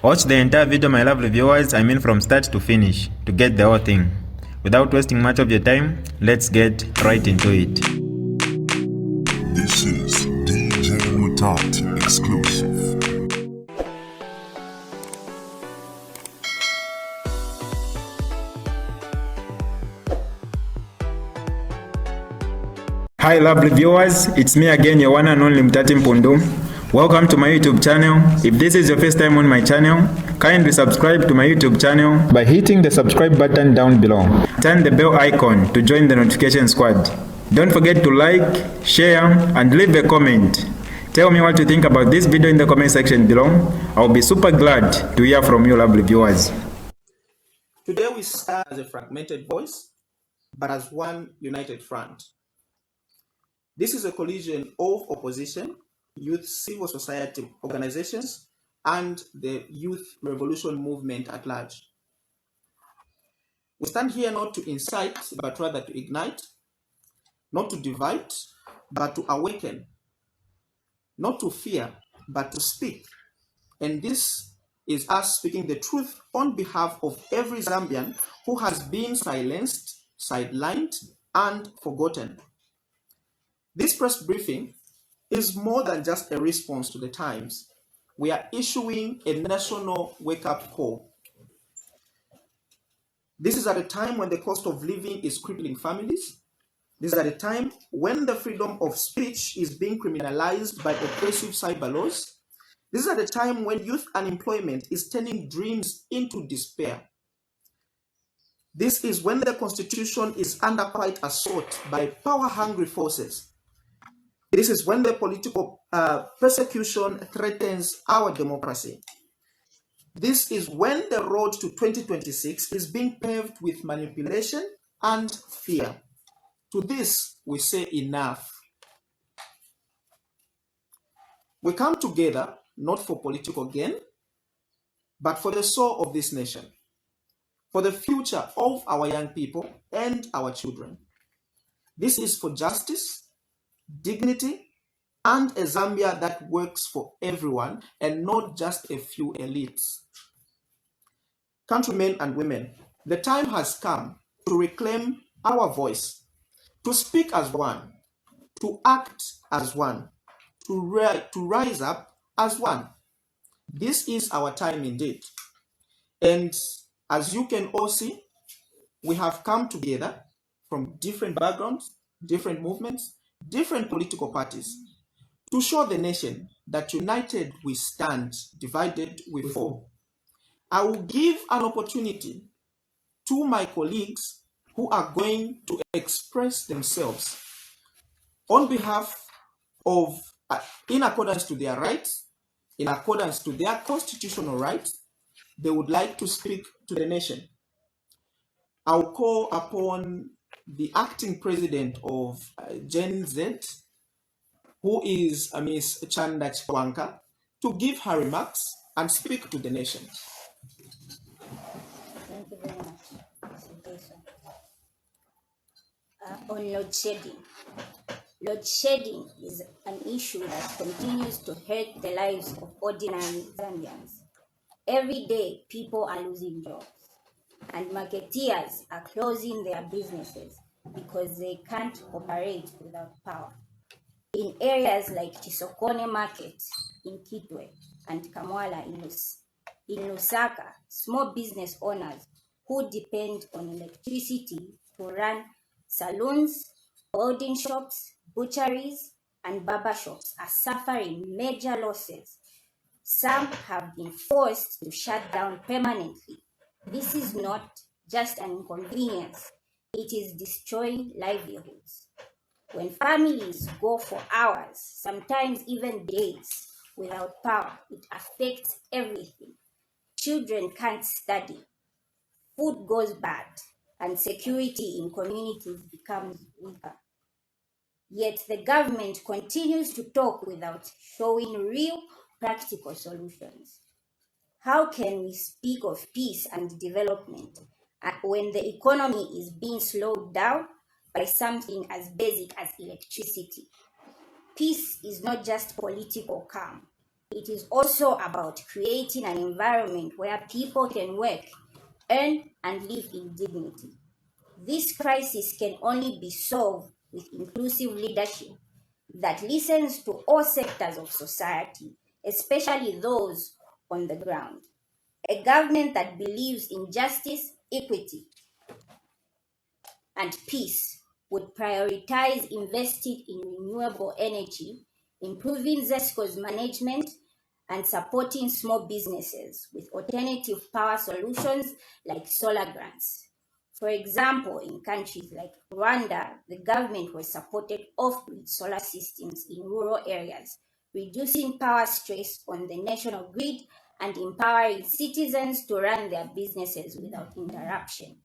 Watch the entire video, my lovely viewers, from start to finish, to get the whole thing. Without wasting much of your time, let's get right into it. This is DJ Mutati exclusive. Hi lovely viewers, it's me again, your one and only Mutati Mpundu. Welcome to my YouTube channel. If this is your first time on my channel, kindly subscribe to my YouTube channel by hitting the subscribe button down below. Turn the bell icon to join the notification squad. Don't forget to like, share, and leave a comment. Tell me what you think about this video in the comment section below. I'll be super glad to hear from you lovely viewers. Today we stand as a fragmented voice, but as one united front. This is a collision of opposition, youth civil society organizations, and the youth revolution movement at large. We stand here not to incite, but rather to ignite, not to divide, but to awaken, not to fear, but to speak. And this is us speaking the truth on behalf of every Zambian who has been silenced, sidelined, and forgotten. This press briefing is more than just a response to the times. We are issuing a national wake-up call. This is at a time when the cost of living is crippling families. This is at a time when the freedom of speech is being criminalized by oppressive cyber laws. This is at a time when youth unemployment is turning dreams into despair. This is when the Constitution is under quite assault by power-hungry forces. This is when the political persecution threatens our democracy. This is when the road to 2026 is being paved with manipulation and fear. To this, we say enough. We come together not for political gain, but for the soul of this nation, for the future of our young people and our children. This is for justice, dignity, and a Zambia that works for everyone and not just a few elites. Countrymen and women, the time has come to reclaim our voice, to speak as one, to act as one, to rise up as one. This is our time indeed. And as you can all see, we have come together from different backgrounds, different movements, different political parties, to show the nation that united we stand, divided we fall. I will give an opportunity to my colleagues who are going to express themselves on behalf of, in accordance to their rights, in accordance to their constitutional rights, they would like to speak to the nation. I'll call upon the acting president of Gen Z, who is Ms. Chanda Chwanka, to give her remarks and speak to the nation. Thank you very much, Mr. Jason. On load shedding. Load shedding is an issue that continues to hurt the lives of ordinary Zambians. Every day, people are losing jobs, and marketeers are closing their businesses because they can't operate without power. In areas like Chisokone Market in Kitwe and Kamwala in Lusaka, small business owners who depend on electricity to run saloons, welding shops, butcheries, and barber shops are suffering major losses. Some have been forced to shut down permanently. This is not just an inconvenience, it is destroying livelihoods. When families go for hours, sometimes even days, without power, it affects everything. Children can't study, food goes bad, and security in communities becomes weaker. Yet the government continues to talk without showing real practical solutions. How can we speak of peace and development when the economy is being slowed down by something as basic as electricity? Peace is not just political calm. it is also about creating an environment where people can work, earn, and live in dignity. This crisis can only be solved with inclusive leadership that listens to all sectors of society, especially those on the ground. A government that believes in justice, equity, and peace would prioritize investing in renewable energy, improving ZESCO's management, and supporting small businesses with alternative power solutions like solar grants. For example, in countries like Rwanda, the government was supported off-grid solar systems in rural areas, reducing power stress on the national grid and empowering citizens to run their businesses without interruption.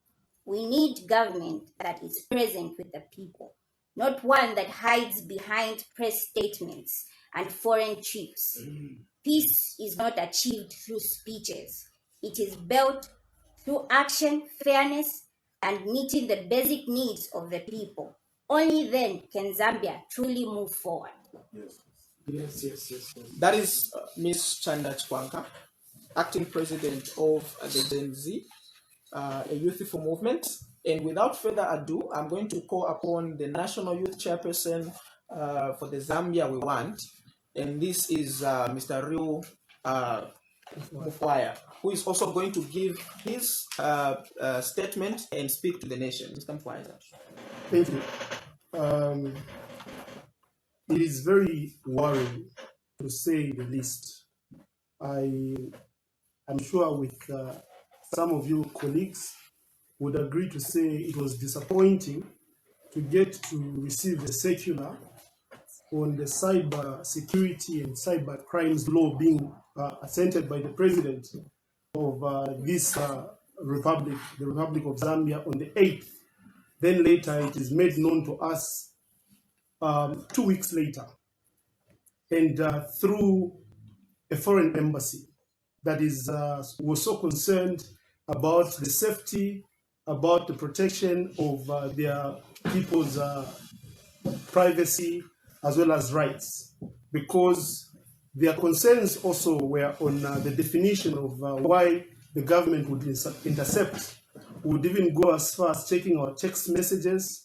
We need government that is present with the people, not one that hides behind press statements and foreign trips. Peace is not achieved through speeches. It is built through action, fairness, and meeting the basic needs of the people. Only then can Zambia truly move forward. Yes. That is Ms. Chanda Chikwanka, acting president of the Gen Z, a youthful movement. And without further ado, I'm going to call upon the National Youth Chairperson for the Zambia We Want. And this is Mr. Ryu Mufwaya, who is also going to give his statement and speak to the nation. Mr. Mufwaya. Thank you. It is very worrying, to say the least. I'm sure with some of you colleagues would agree to say it was disappointing to get to receive the circular on the cyber security and cyber crimes law being assented by the president of this republic, the Republic of Zambia, on the 8th. Then later it is made known to us 2 weeks later, and through a foreign embassy that was so concerned about the safety, about the protection of their people's privacy as well as rights, because their concerns also were on the definition of why the government would intercept, would even go as far as checking our text messages,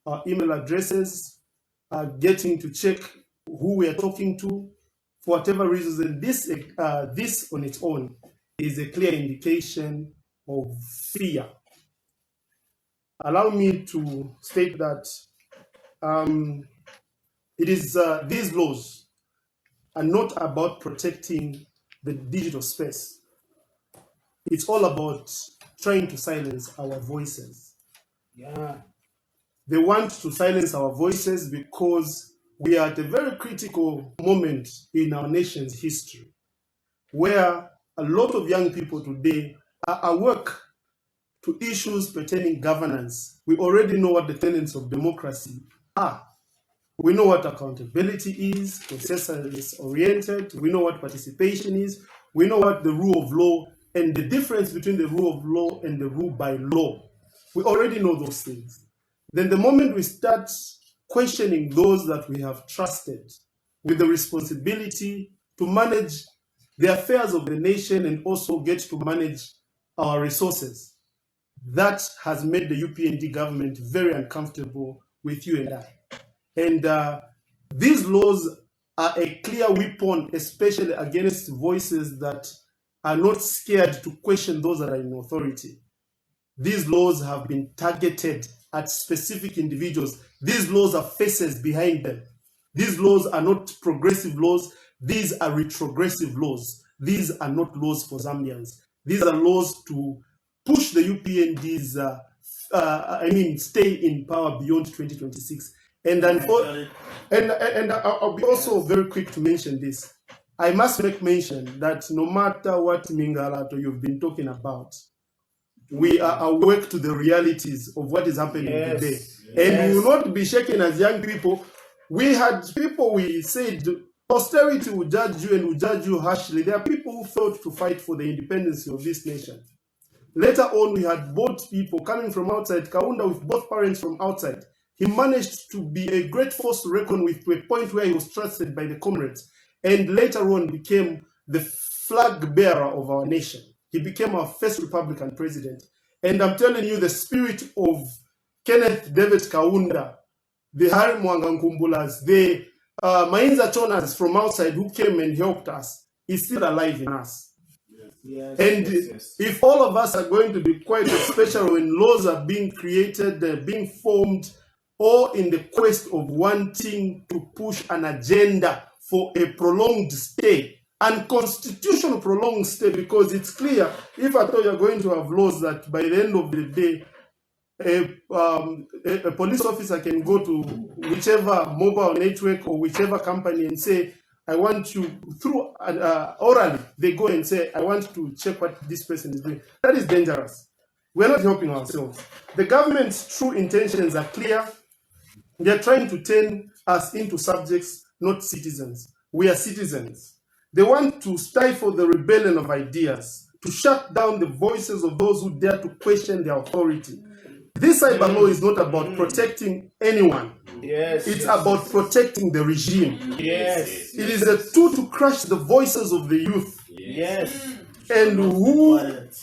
our email addresses, getting to check who we are talking to, for whatever reasons. And this on its own is a clear indication of fear. Allow me to state that it is these laws are not about protecting the digital space. It's all about trying to silence our voices. They want to silence our voices because we are at a very critical moment in our nation's history, where a lot of young people today are awake to issues pertaining governance. We already know what the tenets of democracy are. We know what accountability is, consensus oriented. We know what participation is. We know what the rule of law and the difference between the rule of law and the rule by law. We already know those things. Then the moment we start questioning those that we have trusted with the responsibility to manage the affairs of the nation and also get to manage our resources, that has made the UPND government very uncomfortable with you and I. And these laws are a clear weapon, especially against voices that are not scared to question those that are in authority. These laws have been targeted at specific individuals. These laws are faces behind them. These laws are not progressive laws. These are retrogressive laws. These are not laws for Zambians. These are laws to push the UPND's, stay in power beyond 2026. And I'll be also very quick to mention this. I must make mention that no matter what Mingalato you've been talking about, we are awake to the realities of what is happening today. And we will not be shaken as young people. We had people, we said, posterity will judge you and will judge you harshly. There are people who fought to fight for the independence of this nation. Later on, we had both people coming from outside. Kaunda, with both parents from outside. He managed to be a great force to reckon with, to a point where he was trusted by the comrades. and later on became the flag bearer of our nation. He became our first Republican president. And I'm telling you, the spirit of Kenneth David Kaunda, the Harry Mwanga Nkumbulas, the Mainza Chonas from outside who came and helped us, is still alive in us. Yes, And yes. if all of us are going to be quite special when laws are being created, being formed, or in the quest of wanting to push an agenda for a prolonged stay, unconstitutional prolonged stay, because it's clear, if at all you're going to have laws that by the end of the day, a police officer can go to whichever mobile network or whichever company and say, I want you, through orally, they go and say, I want to check what this person is doing. That is dangerous. We're not helping ourselves. The government's true intentions are clear. They're trying to turn us into subjects, not citizens. We are citizens. They want to stifle the rebellion of ideas, to shut down the voices of those who dare to question their authority. This cyber law is not about protecting anyone. Yes. It's about protecting the regime. Yes. It is a tool to crush the voices of the youth. Yes. And who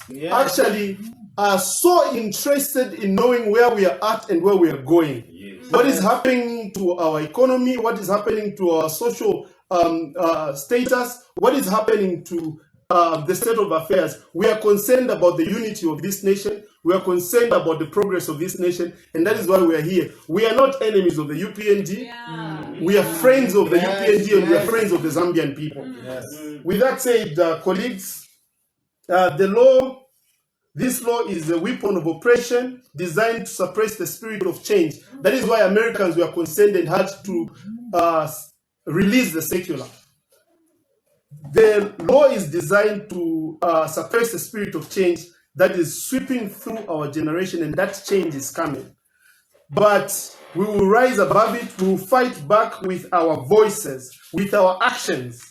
Yes. actually are so interested in knowing where we are at and where we are going. What is happening to our economy? What is happening to our social status? What is happening to the state of affairs? We are concerned about the unity of this nation. We are concerned about the progress of this nation, and that is why we are here. We are not enemies of the UPND. We are friends of the UPND, and we are friends of the Zambian people. Yes. With that said, colleagues, this law is a weapon of oppression designed to suppress the spirit of change. That is why Americans were concerned and had to release the secular. The law is designed to suppress the spirit of change that is sweeping through our generation, and that change is coming. But we will rise above it. We will fight back with our voices, with our actions.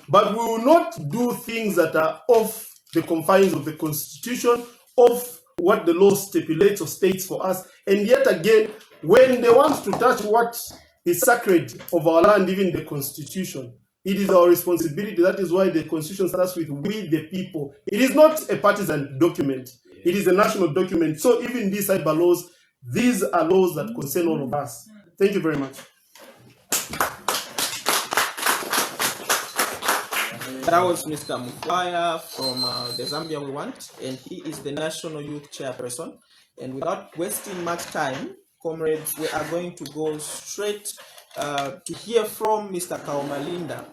But we will not do things that are off the confines of the Constitution, of what the law stipulates or states for us. And yet again, when they want to touch what is sacred of our land, even the Constitution, it is our responsibility. That is why the Constitution starts with "we the people." It is not a partisan document. It is a national document. So even these cyber laws, these are laws that concern all of us. Thank you very much. That was Mr. Mufaya from the Zambia We Want, and he is the National Youth Chairperson. And without wasting much time, comrades, we are going to go straight to hear from Mr. Kaumalinda,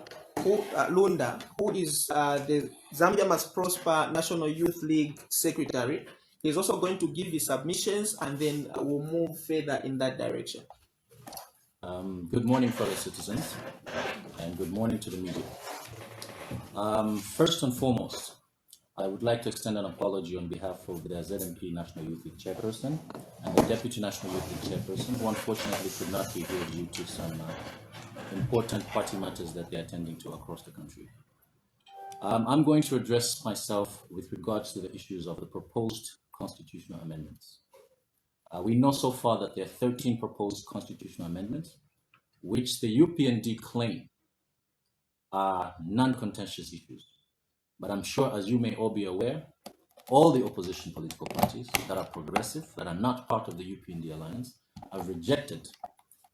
Lunda, who is the Zambia Must Prosper National Youth League Secretary. He's also going to give his submissions, and then we'll move further in that direction. Good morning, fellow citizens, and good morning to the media. First and foremost, I would like to extend an apology on behalf of the ZMP National Youth League Chairperson and the Deputy National Youth League Chairperson, who unfortunately could not be here due to some important party matters that they're attending to across the country. I'm going to address myself with regards to the issues of the proposed constitutional amendments. We know so far that there are 13 proposed constitutional amendments, which the UPND claim are non-contentious issues. But I'm sure, as you may all be aware, all the opposition political parties that are progressive, that are not part of the UPND alliance, have rejected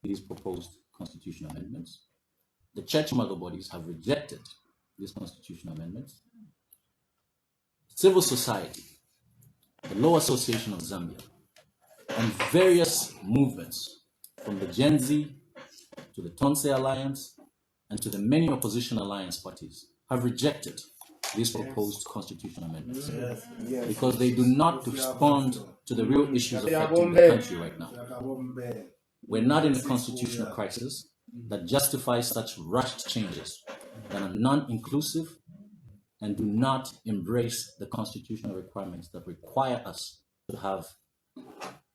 these proposed constitutional amendments. The church mother bodies have rejected these constitutional amendments. Civil society, the Law Association of Zambia, and various movements from the Gen Z to the Tonse Alliance and to the many opposition alliance parties have rejected these proposed constitutional amendments because they do not respond to the real issues affecting the country right now. We're not in a constitutional crisis that justifies such rushed changes that are non-inclusive and do not embrace the constitutional requirements that require us to have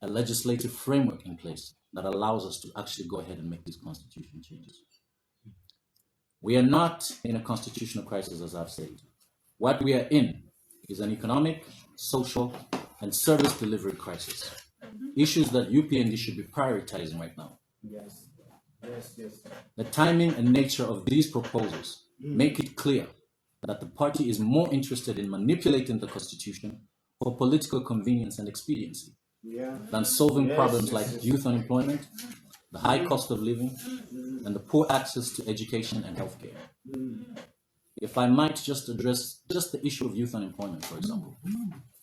a legislative framework in place that allows us to actually go ahead and make these constitutional changes. We are not in a constitutional crisis, as I've said. What we are in is an economic, social, and service delivery crisis. Issues that UPND should be prioritizing right now. Yes. The timing and nature of these proposals make it clear that the party is more interested in manipulating the constitution for political convenience and expediency than solving problems like youth unemployment, the high cost of living, and the poor access to education and healthcare. If I might just address just the issue of youth unemployment, for example,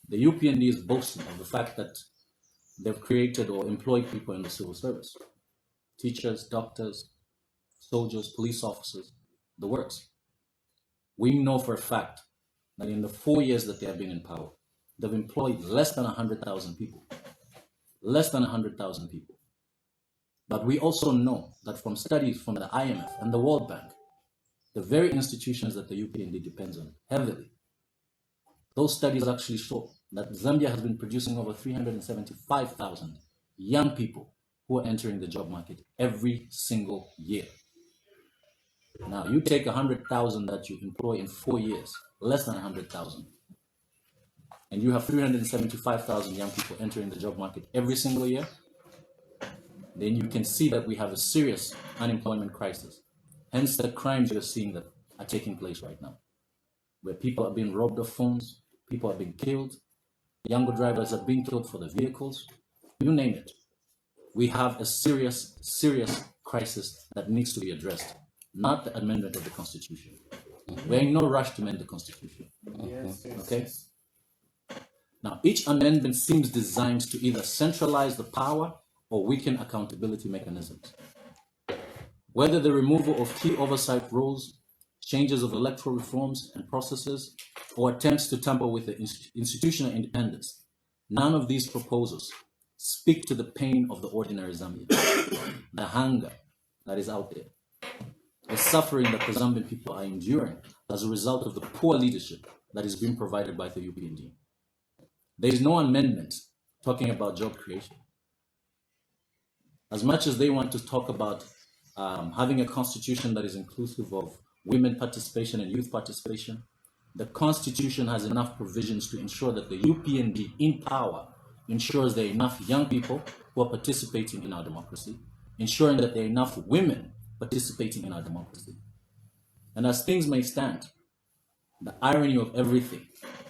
the UPND is boasting of the fact that they've created or employed people in the civil service, teachers, doctors, soldiers, police officers, the works. We know for a fact that in the 4 years that they have been in power, they've employed less than 100,000 people. Less than 100,000 people. But we also know that from studies from the IMF and the World Bank, the very institutions that the UPND depends on heavily, those studies actually show that Zambia has been producing over 375,000 young people who are entering the job market every single year. Now, you take 100,000 that you employ in 4 years, less than 100,000, and you have 375,000 young people entering the job market every single year, then you can see that we have a serious unemployment crisis. Hence the crimes you're seeing that are taking place right now, where people are being robbed of phones, people are being killed, younger drivers are being killed for their vehicles, you name it. We have a serious, serious crisis that needs to be addressed, not the amendment of the Constitution. We're in no rush to amend the Constitution. Okay? Now, each amendment seems designed to either centralize the power or weaken accountability mechanisms. Whether the removal of key oversight roles, changes of electoral reforms and processes, or attempts to tamper with the institutional independence, none of these proposals speak to the pain of the ordinary Zambian, the hunger that is out there, the suffering that the Zambian people are enduring as a result of the poor leadership that is being provided by the UPND. There is no amendment talking about job creation. As much as they want to talk about having a constitution that is inclusive of women participation and youth participation, the constitution has enough provisions to ensure that the UPND in power ensures there are enough young people who are participating in our democracy, ensuring that there are enough women participating in our democracy. And as things may stand, the irony of everything,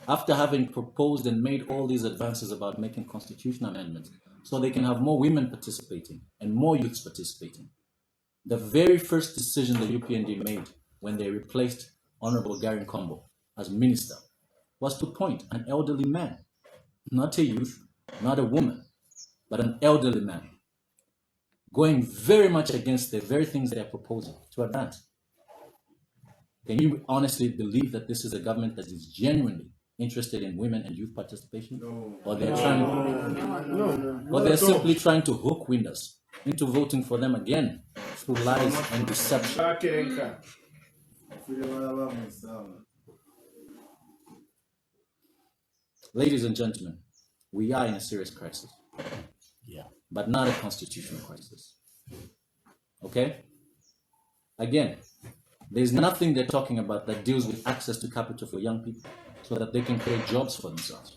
after having proposed and made all these advances about making constitutional amendments so they can have more women participating and more youths participating, the very first decision the UPND made when they replaced Honorable Gary Nkombo as minister was to appoint an elderly man, not a youth, not a woman, but an elderly man, going very much against the very things they are proposing to advance. Can you honestly believe that this is a government that is genuinely interested in women and youth participation? No. Or they're or they're simply trying to hook winners into voting for them again through lies and deception. Ladies and gentlemen, we are in a serious crisis. Yeah. But not a constitutional crisis. Okay? Again, there's nothing they're talking about that deals with access to capital for young people so that they can create jobs for themselves,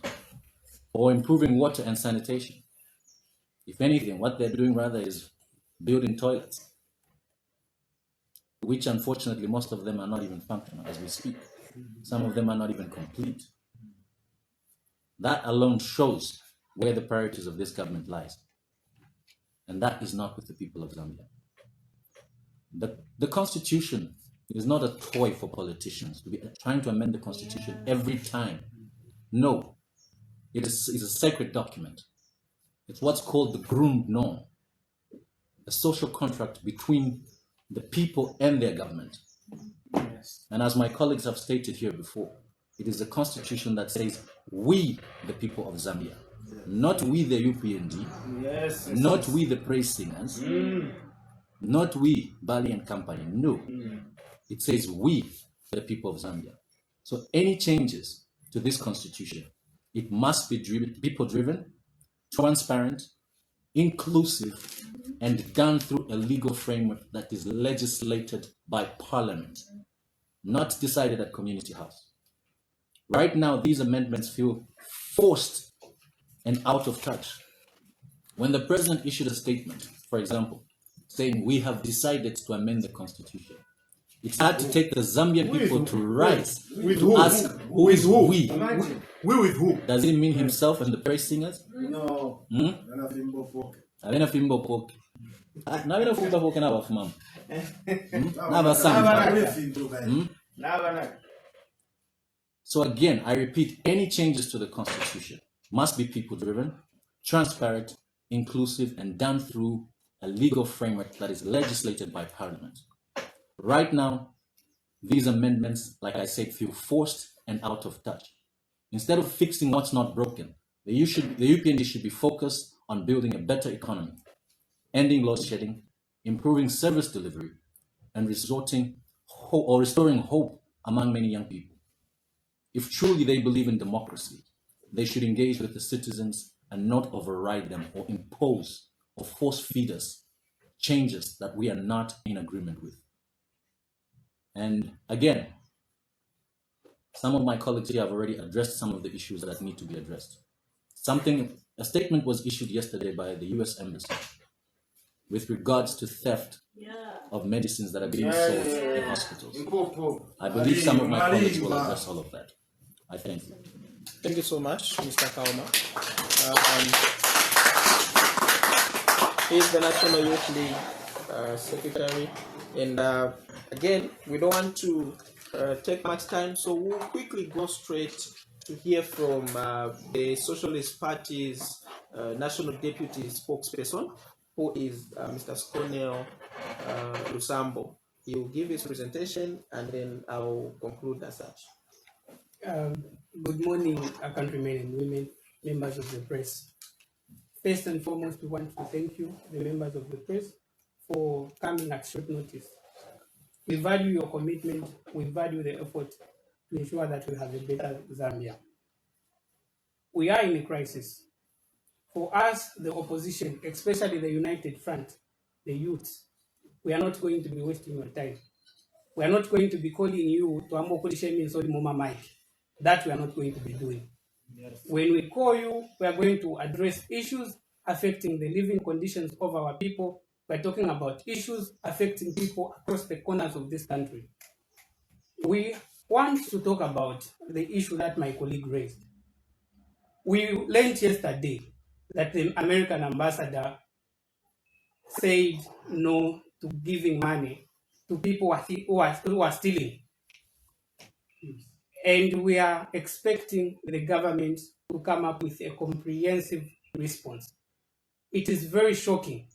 or improving water and sanitation. If anything, what they're doing rather is building toilets, which unfortunately most of them are not even functional as we speak. Some of them are not even complete. That alone shows where the priorities of this government lies. And that is not with the people of Zambia. The Constitution is not a toy for politicians to be trying to amend the Constitution every time. No, it is a sacred document. It's what's called the Grundnorm, a social contract between the people and their government. Yes. And as my colleagues have stated here before, it is a constitution that says we, the people of Zambia, not we, the UPND, not we, the praise singers, not we, Bali and company. No, it says we, the people of Zambia. So any changes to this constitution, it must be people-driven, transparent, inclusive, and done through a legal framework that is legislated by Parliament, not decided at Community House. Right now, these amendments feel forced and out of touch. When the president issued a statement, for example, saying we have decided to amend the Constitution, It's hard to take the Zambian people to rise With to who? ask who With is who? we. We with who? Does it mean himself and the praise singers? No. Avena fimbo poke. Navena fimbo poke na bafumama. Nabasanga. So again, I repeat, any changes to the Constitution must be people-driven, transparent, inclusive, and done through a legal framework that is legislated by Parliament. Right now, these amendments, like I said, feel forced and out of touch. Instead of fixing what's not broken, the UPND should be focused on building a better economy, ending load shedding, improving service delivery, and restoring hope among many young people. If truly they believe in democracy, they should engage with the citizens and not override them or impose or force feed us changes that we are not in agreement with. And again, some of my colleagues here have already addressed some of the issues that need to be addressed. A statement was issued yesterday by the US Embassy with regards to theft of medicines that are being sold in hospitals. I believe some of my colleagues will address all of that. I thank you. Thank you so much, Mr. Kauma. He's the National Youth League Secretary. And again, we don't want to take much time, so we'll quickly go straight to hear from the Socialist Party's National Deputy Spokesperson, who is Mr. Sconel Lusambo. He will give his presentation and then I'll conclude as such. Good morning, our countrymen and women, members of the press. First and foremost, we want to thank you, the members of the press, for coming at short notice. We value your commitment, we value the effort to ensure that we have a better Zambia. We are in a crisis. For us, the opposition, especially the United Front, the youth, we are not going to be wasting your time. We are not going to be calling you to Amokulishe Sori Moma Mike. That we are not going to be doing. Yes. When we call you, we are going to address issues affecting the living conditions of our people. We're talking about issues affecting people across the corners of this country. We want to talk about the issue that my colleague raised. We learned yesterday that the American ambassador said no to giving money to people who are stealing. And we are expecting the government to come up with a comprehensive response. It is very shocking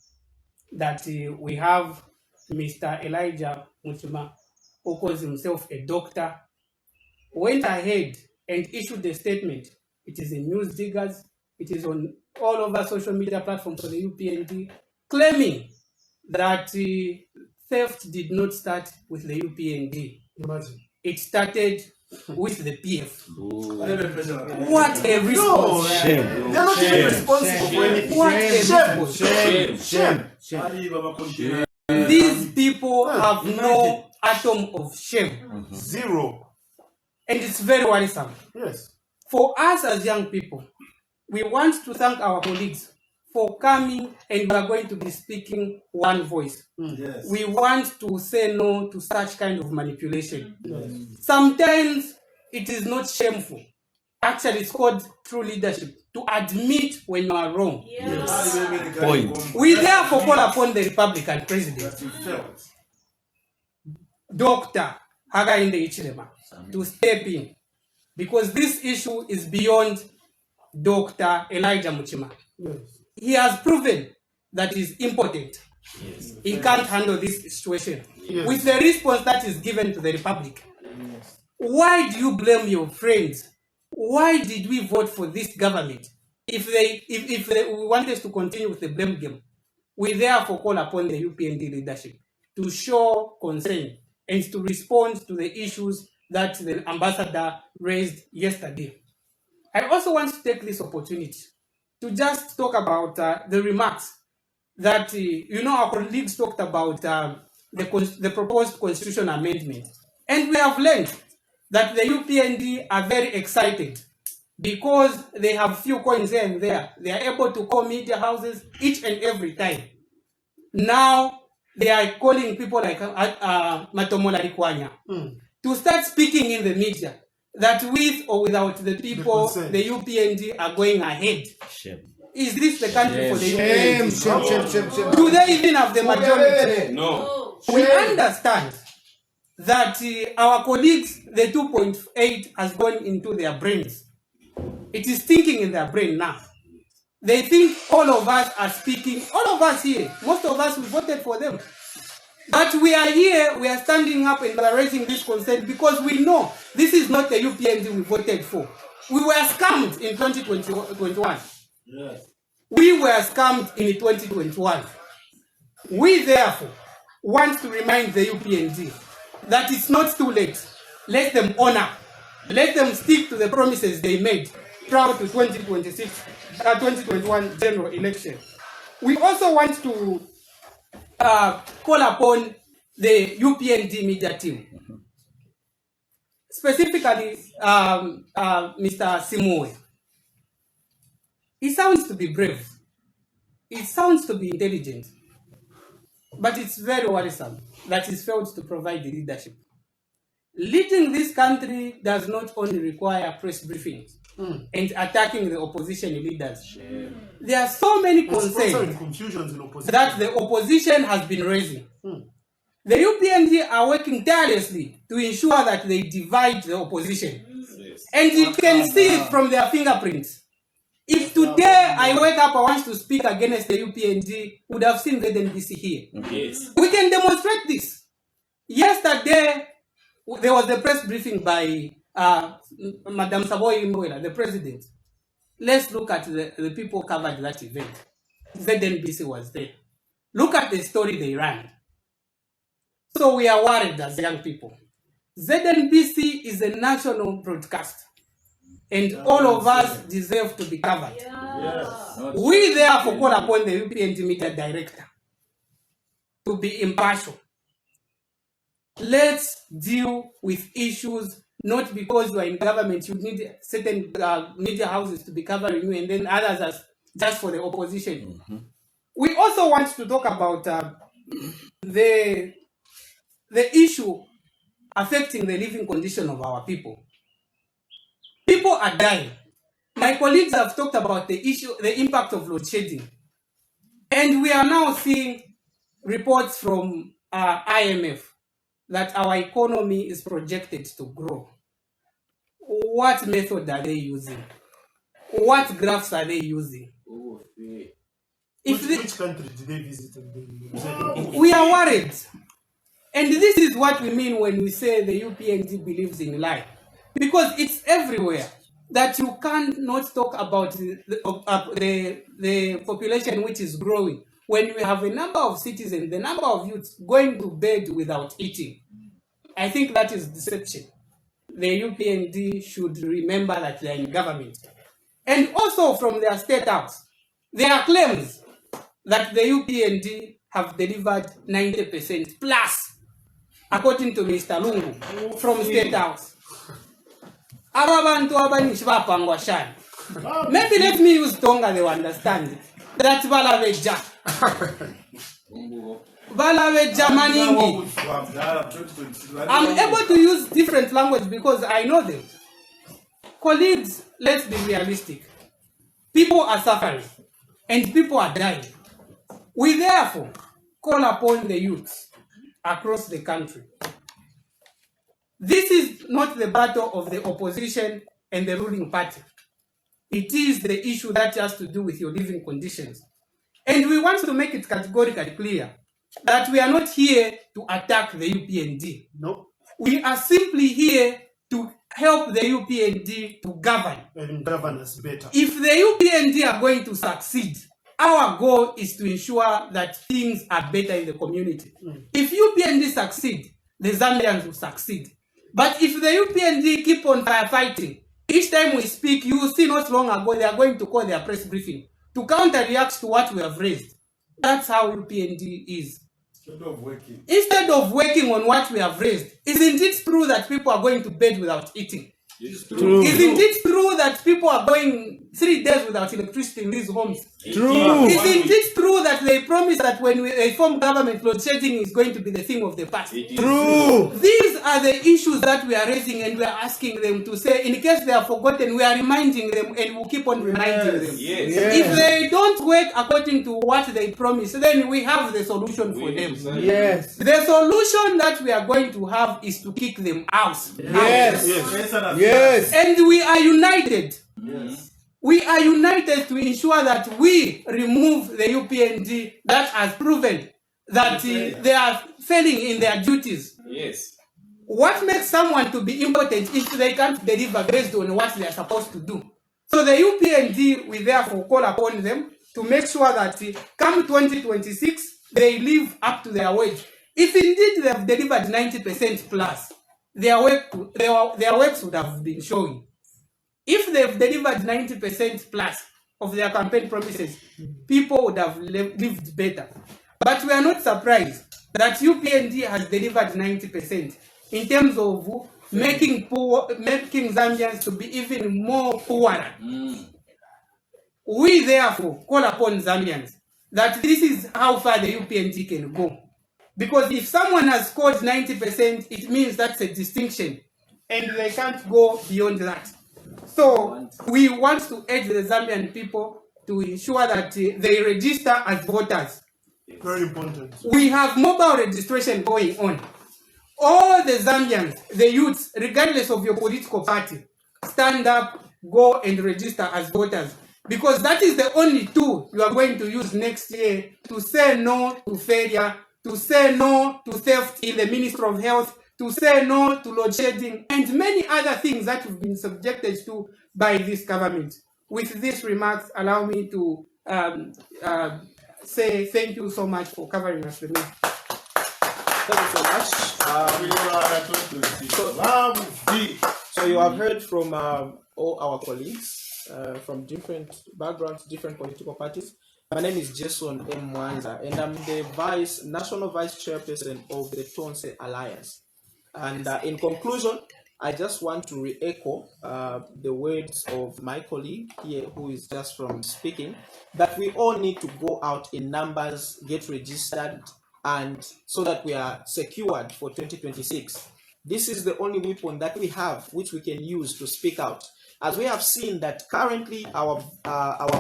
that we have Mr. Elijah Muchuma, who calls himself a doctor, went ahead and issued a statement. It is in News Diggers, it is on all over social media platforms for the UPND, claiming that theft did not start with the UPND. Imagine. It started with the PF. Ooh. What a response! Shame. They're not even responsible for anything. What a response! Shame. These people have no atom of shame. Zero. And it's very worrisome. Yes. For us as young people, we want to thank our colleagues for coming, and we are going to be speaking one voice. Yes. We want to say no to such kind of manipulation. Yes. Sometimes it is not shameful. Actually, it's called true leadership, to admit when you are wrong. Yes. Point. We therefore call upon the Republican President, Dr. Hakainde Hichilema, to step in, because this issue is beyond Dr. Elijah Muchima. Yes. He has proven that he is impotent. Yes. He can't handle this situation. Yes. With the response that is given to the Republic. Yes. Why do you blame your friends? Why did we vote for this government? If we wanted to continue with the blame game, we therefore call upon the UPND leadership to show concern and to respond to the issues that the ambassador raised yesterday. I also want to take this opportunity to just talk about the remarks that, our colleagues talked about the proposed constitution amendment. And we have learned that the UPND are very excited because they have few coins here and there. They are able to call media houses each and every time. Now, they are calling people like Matomola Rikwanya to start speaking in the media that with or without the people, the UPND are going ahead. Is this the country for the UPND? Do they even have the majority? No. We understand that our colleagues, the 2.8 has gone into their brains. It is thinking in their brain now. They think all of us are speaking, all of us here, most of us, we voted for them. But we are here, we are standing up and raising this concern because we know this is not the UPND we voted for. We were scammed in 2021. Yes. We were scammed in 2021. We therefore want to remind the UPND that it's not too late. Let them honor. Let them stick to the promises they made prior to 2021 general election. We also want to call upon the UPND media team, specifically Mr. Simue. He sounds to be brave. It sounds to be intelligent. But it's very worrisome that he's failed to provide the leadership. Leading this country does not only require press briefings and attacking the opposition leaders. There are so many concerns that the opposition has been raising. The UPND are working tirelessly to ensure that they divide the opposition. And you can see it from their fingerprints. If today I wake up, I want to speak against the UPND, would have seen the NBC here. Yes. We can demonstrate this. Yesterday, there was a press briefing by Madam Savoy Imboela, the president. Let's look at the people covered that event. ZNBC was there. Look at the story they ran. So we are worried as young people. ZNBC is a national broadcast. And all of us deserve to be covered. Yes. We therefore call upon the UPND media director to be impartial. Let's deal with issues not because you are in government, you need certain media houses to be covering you, and then others are just for the opposition. We also want to talk about the issue affecting the living condition of our people. People are dying. My colleagues have talked about the issue, the impact of load shedding. And we are now seeing reports from IMF that our economy is projected to grow. What method are they using? What graphs are they using? Which country did they visit? We are worried. And this is what we mean when we say the UPND believes in life. Because it's everywhere that you cannot talk about the population which is growing when we have a number of citizens, the number of youths going to bed without eating. I think that is deception. The UPND should remember that they are in government. And also from their state house, there are claims that the UPND have delivered 90% plus, according to Mr. Lungu from state house. Maybe let me use Tonga, they will understand it. That's Valaveja. Valaveja maningi. I'm able to use different language because I know them. Colleagues, let's be realistic. People are suffering and people are dying. We therefore call upon the youths across the country. This is not the battle of the opposition and the ruling party. It is the issue that has to do with your living conditions. And we want to make it categorically clear that we are not here to attack the UPND. No. We are simply here to help the UPND to govern. And govern us better. If the UPND are going to succeed, our goal is to ensure that things are better in the community. If UPND succeed, the Zambians will succeed. But if the UPND keep on firefighting, each time we speak, you will see not long ago they are going to call their press briefing to counter-react to what we have raised. That's how UPND is. Instead of working on what we have raised, isn't it true that people are going to bed without eating? True. Isn't it true that people are going 3 days without electricity in these homes? True. Isn't it true that they promise that when they form government, load shedding is going to be the thing of the past? True. These are the issues that we are raising, and we are asking them to say, in case they are forgotten, we are reminding them, and we'll keep on reminding them. If they don't work according to what they promise, then we have the solution for them. Yes. The solution that we are going to have is to kick them out. Yes. Yes. And we are united. We are united to ensure that we remove the UPND that has proven that they are failing in their duties. Yes. What makes someone to be important if they can't deliver based on what they are supposed to do? So the UPND, we therefore call upon them to make sure that come 2026, they live up to their wage. If indeed they have delivered 90% plus, their works would have been showing. If they've delivered 90% plus of their campaign promises, people would have lived better. But we are not surprised that UPND has delivered 90% in terms of making Zambians to be even more poorer. We therefore call upon Zambians that this is how far the UPND can go. Because if someone has scored 90%, it means that's a distinction, and they can't go beyond that. So we want to urge the Zambian people to ensure that they register as voters. Very important. We have mobile registration going on. All the Zambians, the youths, regardless of your political party, stand up, go and register as voters. Because that is the only tool you are going to use next year to say no to failure, to say no to theft in the Ministry of Health, to say no to load shedding, and many other things that we've been subjected to by this government. With these remarks, allow me to say thank you so much for covering us with me. Thank you so much. So you have heard from all our colleagues from different backgrounds, different political parties. My name is Jason M. Mwanza, and I'm the National Vice Chairperson of the Tonse Alliance. And in conclusion, I just want to re-echo the words of my colleague here, who is just from speaking, that we all need to go out in numbers, get registered, and so that we are secured for 2026. This is the only weapon that we have, which we can use to speak out. As we have seen that currently our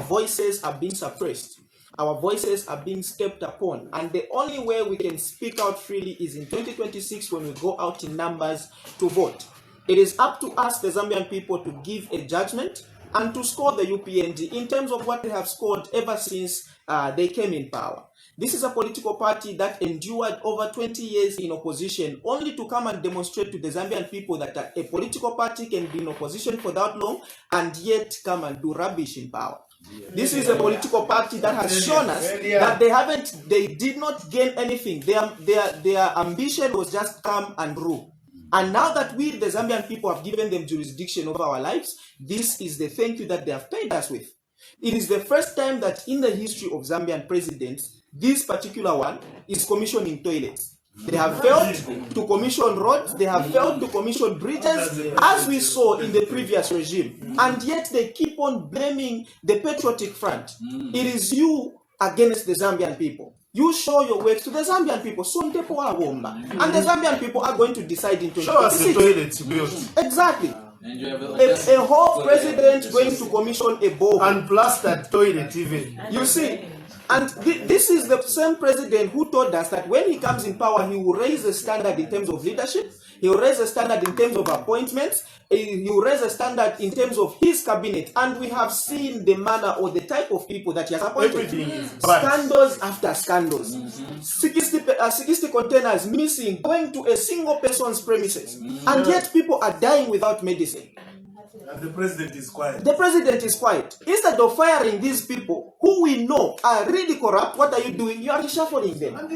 voices are being suppressed. Our voices are being stepped upon, and the only way we can speak out freely is in 2026 when we go out in numbers to vote. It is up to us, the Zambian people, to give a judgment and to score the UPND in terms of what they have scored ever since they came in power. This is a political party that endured over 20 years in opposition, only to come and demonstrate to the Zambian people that a political party can be in opposition for that long and yet come and do rubbish in power. This is a political party that has shown us that they did not gain anything. Their ambition was just come and rule. And now that we, the Zambian people, have given them jurisdiction over our lives, this is the thank you that they have paid us with. It is the first time that in the history of Zambian presidents, this particular one is commissioning toilets. They have failed to commission roads, they have failed to commission bridges, as we saw in the previous regime. And yet they keep on blaming the Patriotic Front. It is you against the Zambian people. You show your works to the Zambian people. And the Zambian people are going to decide in 2026. Show us the toilets built. Exactly. A whole president going to commission a bomb. And plastered toilet even. You see? And this is the same president who told us that when he comes in power, he will raise the standard in terms of leadership, he will raise the standard in terms of appointments, he will raise the standard in terms of his cabinet. And we have seen the manner or the type of people that he has appointed. Scandals after scandals. 60 containers missing, going to a single person's premises. And yet people are dying without medicine. And the president is quiet. The president is quiet. Instead of firing these people who we know are really corrupt, what are you doing? You are reshuffling them. And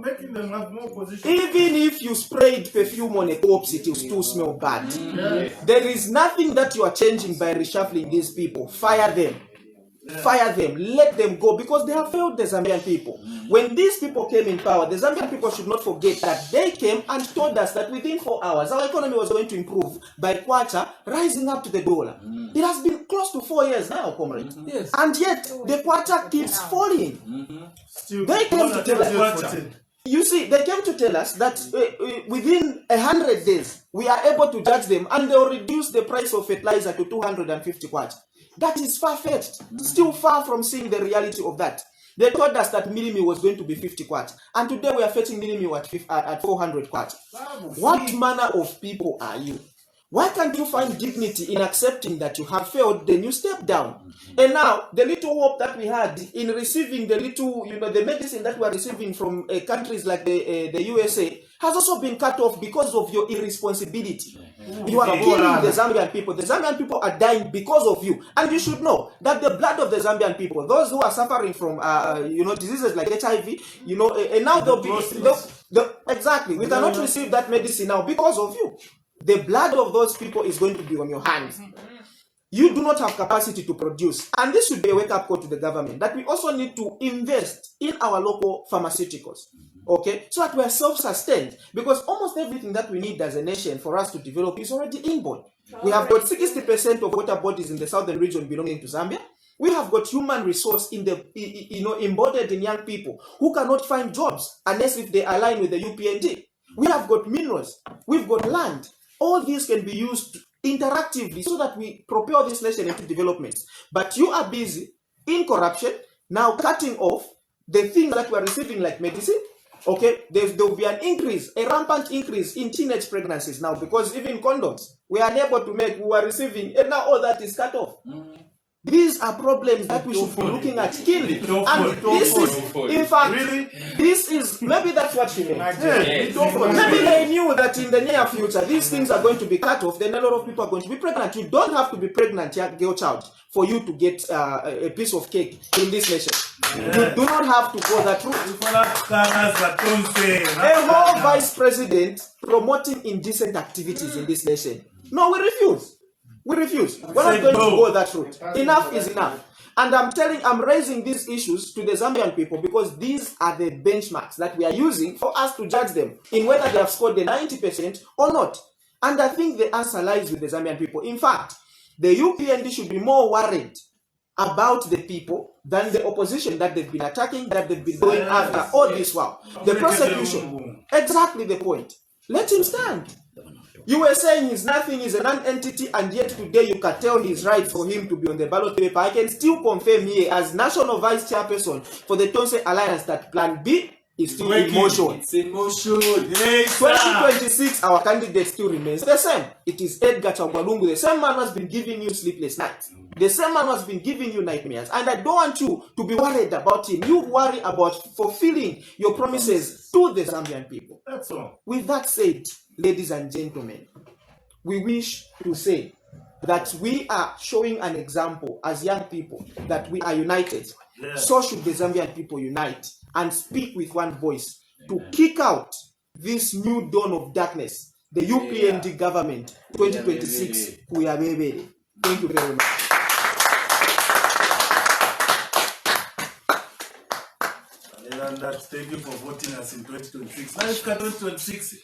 making them have more position. Even if you sprayed perfume on a corpse, it will still smell bad. There is nothing that you are changing by reshuffling these people. Fire them. Fire them, let them go, because they have failed the Zambian people. When these people came in power, the Zambian people should not forget that they came and told us that within 4 hours, our economy was going to improve by kwacha, rising up to the dollar. It has been close to 4 years now, comrade. Yes. And yet, the kwacha keeps falling. They came to tell us, you see, they came to tell us that within 100 days, we are able to judge them, and they will reduce the price of fertilizer to 250 kwacha. That is far-fetched, still far from seeing the reality of that. They told us that milimi was going to be 50 kwacha, and today we are fetching milimi at 400 kwacha. What manner of people are you? Why can't you find dignity in accepting that you have failed, then you step down? And now, the little hope that we had in receiving the little, the medicine that we are receiving from countries like the USA has also been cut off because of your irresponsibility. You are killing the Zambian people. The Zambian people are dying because of you. And you should know that the blood of the Zambian people, those who are suffering from, diseases like HIV, and now they'll be, exactly, we cannot receive that medicine now because of you. The blood of those people is going to be on your hands. You do not have capacity to produce. And this should be a wake-up call to the government, that we also need to invest in our local pharmaceuticals, okay, so that we are self-sustained, because almost everything that we need as a nation for us to develop is already inborn. We have got 60% of water bodies in the southern region belonging to Zambia. We have got human resource in the, embodied in young people who cannot find jobs unless if they align with the UPND. We have got minerals. We've got land. All these can be used interactively so that we propel this nation into development. But you are busy in corruption, now cutting off the things that we are receiving like medicine. Okay, there will be an increase, a rampant increase in teenage pregnancies now, because even condoms we are unable to make, we are receiving, and now all that is cut off. These are problems that we should be looking at keenly. And this is, in fact, this is, maybe that's what she meant. Maybe they knew that in the near future, these things are going to be cut off, then a lot of people are going to be pregnant. You don't have to be pregnant, young girl child, for you to get a piece of cake in this nation. You do not have to go that route. A whole vice president promoting indecent activities in this nation. No, we refuse. We refuse. We're not going to go that route. Enough is enough. And I'm raising these issues to the Zambian people because these are the benchmarks that we are using for us to judge them in whether they have scored the 90% or not. And I think the answer lies with the Zambian people. In fact, the UPND should be more worried about the people than the opposition that they've been attacking, that they've been going after all this while. The prosecution, exactly the point. Let him stand. You were saying he's nothing, he's a non-entity, and yet today you can tell he's right for him to be on the ballot paper. I can still confirm here as National Vice Chairperson for the Tonse Alliance that Plan B is still in motion. It's in motion. 2026, our candidate still remains the same. It is Edgar Chagwalungu, the same man who has been giving you sleepless nights. The same man who has been giving you nightmares. And I don't want you to be worried about him. You worry about fulfilling your promises to the Zambian people. That's all. With that said, ladies and gentlemen, we wish to say that we are showing an example as young people that we are united. Yes. So should the Zambian people unite and speak with one voice to kick out this new dawn of darkness, the UPND government 2026. We are ready. Thank you very much. And thank you for voting us in 2026. Now, 2026.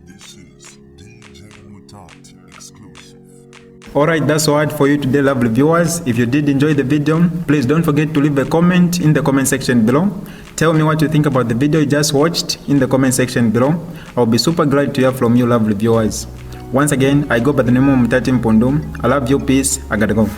This is DJ Mutati exclusive. Alright, that's all for you today, lovely viewers. If you did enjoy the video, please don't forget to leave a comment in the comment section below. Tell me what you think about the video you just watched in the comment section below. I'll be super glad to hear from you, lovely viewers. Once again, I go by the name of Mutati Mpundu. I love you, peace, I gotta go.